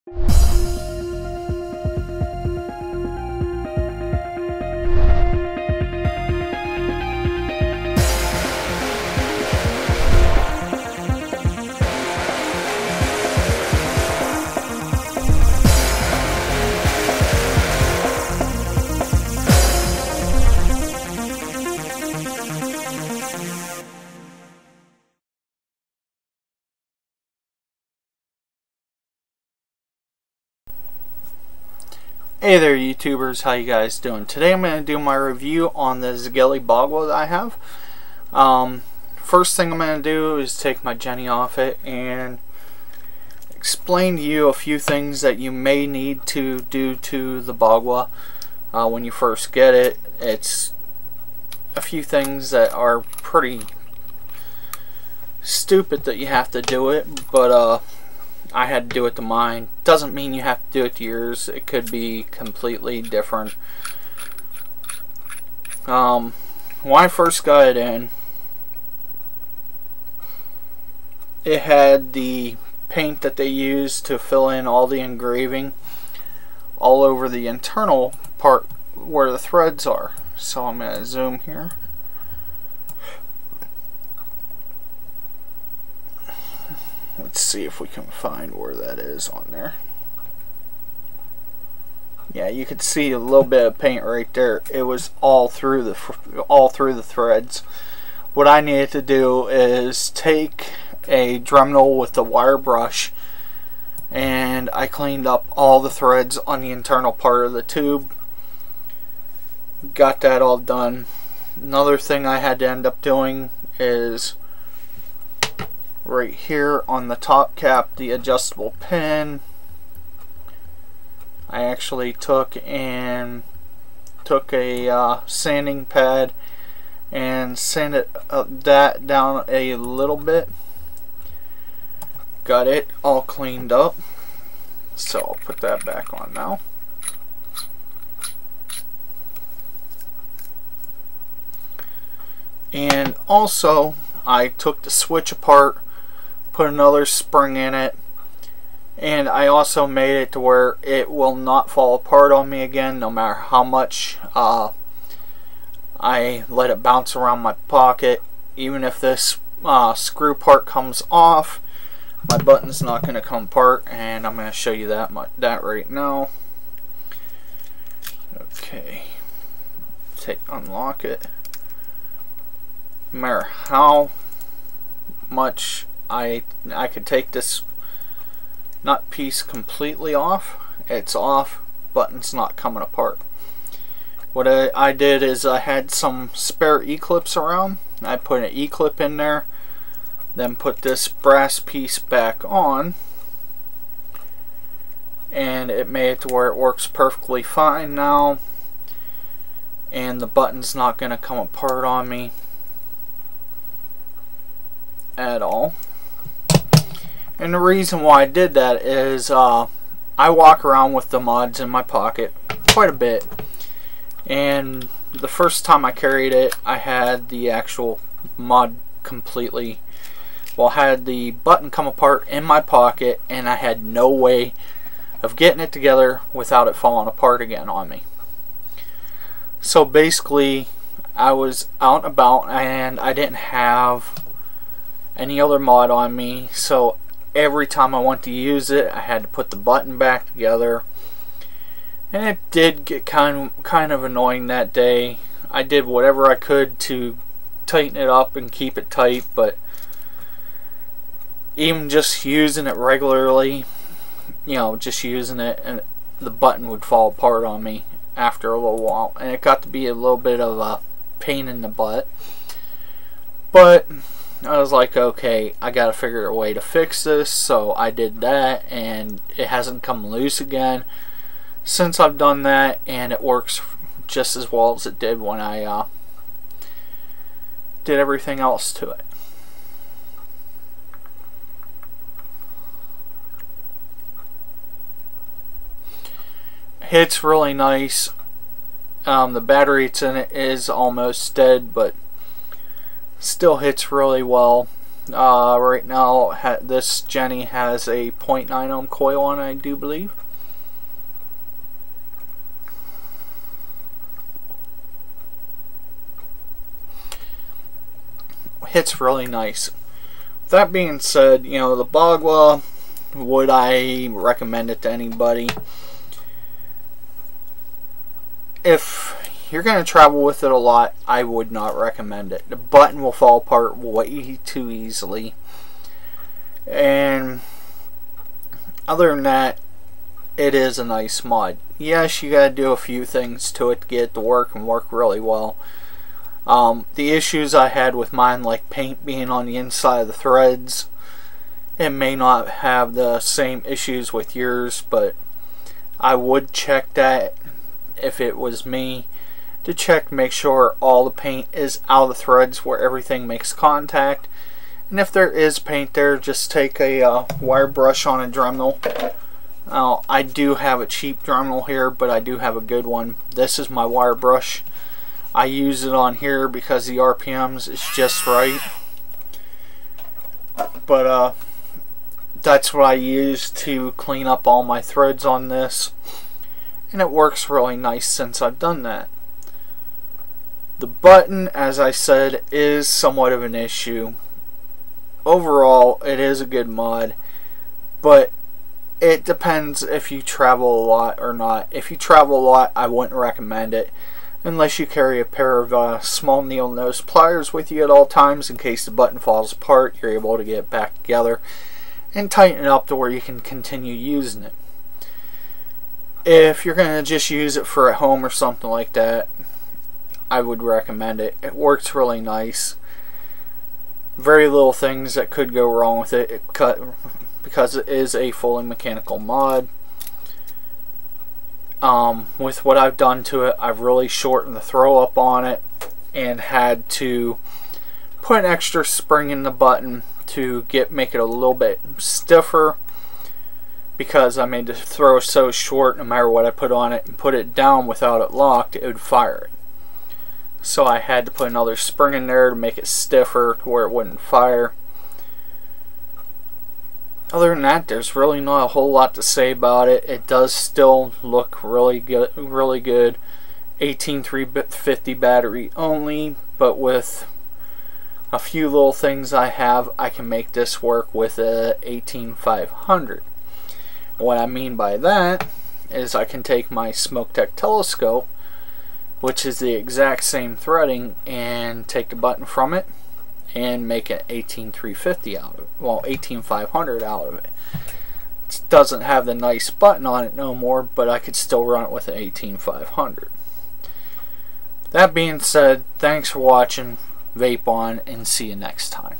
Hey there YouTubers, how you guys doing? Today I'm going to do my review on the Bagua that I have. First thing I'm going to do is take my Jenny off it and explain to you a few things that you may need to do to the Bagua when you first get it. It's a few things that are pretty stupid that you have to do it, but I had to do it to mine. Doesn't mean you have to do it to yours. It could be completely different. When I first got it in, it had the paint that they use to fill in all the engraving all over the internal part where the threads are. So I'm going to zoom here. Let's see if we can find where that is on there. Yeah, you could see a little bit of paint right there. It was all through the threads. What I needed to do is take a Dremel with the wire brush, and I cleaned up all the threads on the internal part of the tube. Got that all done. Another thing I had to end up doing is right here on the top cap, the adjustable pin. I actually took a sanding pad and sanded that down a little bit. Got it all cleaned up, so I'll put that back on now. And also I took the switch apart, put another spring in it, and I also made it to where it will not fall apart on me again no matter how much I let it bounce around my pocket. Even if this screw part comes off, my button's not going to come apart, and I'm going to show you that right now. Okay, unlock it. No matter how much I could take this nut piece completely off, it's off, button's not coming apart. What I did is I had some spare E-clips around. I put an E-clip in there, then put this brass piece back on, and it made it to where it works perfectly fine now, and the button's not going to come apart on me at all. And the reason why I did that is I walk around with the mods in my pocket quite a bit, and the first time I carried it, I had the actual mod completely, well, had the button come apart in my pocket, and I had no way of getting it together without it falling apart again on me. So basically I was out and about and I didn't have any other mod on me, so every time I went to use it, I had to put the button back together, and it did get kind of annoying that day. I did whatever I could to tighten it up and keep it tight, but even just using it regularly, you know, just using it, and the button would fall apart on me after a little while, and it got to be a little bit of a pain in the butt. But I was like, okay, I gotta figure a way to fix this, so I did that, and it hasn't come loose again since I've done that, and it works just as well as it did when I did everything else to it. Hits really nice. The battery it's in it is almost dead, but still hits really well. Right now, this Jenny has a 0.9 ohm coil on it, I do believe. Hits really nice. That being said, you know, the Bagua, would I recommend it to anybody? If you're going to travel with it a lot, I would not recommend it. The button will fall apart way too easily. And other than that, it is a nice mod. Yes, you got to do a few things to it to get it to work and work really well. The issues I had with mine, like paint being on the inside of the threads, it may not have the same issues with yours, but I would check that if it was me, to check to make sure all the paint is out of the threads where everything makes contact. And if there is paint there, just take a wire brush on a Dremel. I do have a cheap Dremel here, but I do have a good one. This is my wire brush. I use it on here because the RPMs is just right. But that's what I use to clean up all my threads on this. And it works really nice since I've done that. The button, as I said, is somewhat of an issue. Overall, it is a good mod, but it depends if you travel a lot or not. If you travel a lot, I wouldn't recommend it unless you carry a pair of small needle nose pliers with you at all times in case the button falls apart. You're able to get it back together and tighten it up to where you can continue using it. If you're going to just use it for at home or something like that, I would recommend it. It works really nice. Very little things that could go wrong with it, because it is a fully mechanical mod. With what I've done to it, I've really shortened the throw up on it and had to put an extra spring in the button to make it a little bit stiffer, because I made the throw so short, no matter what I put on it and put it down without it locked, it would fire it. So I had to put another spring in there to make it stiffer to where it wouldn't fire. Other than that, there's really not a whole lot to say about it. It does still look really good. 18350 battery only, but with a few little things I have, I can make this work with a 18500. What I mean by that is I can take my Smoke telescope, which is the exact same threading, and take the button from it and make an 18350 out of it. Well, 18500 out of it. It doesn't have the nice button on it no more, but I could still run it with an 18500. That being said, thanks for watching. Vape on, and see you next time.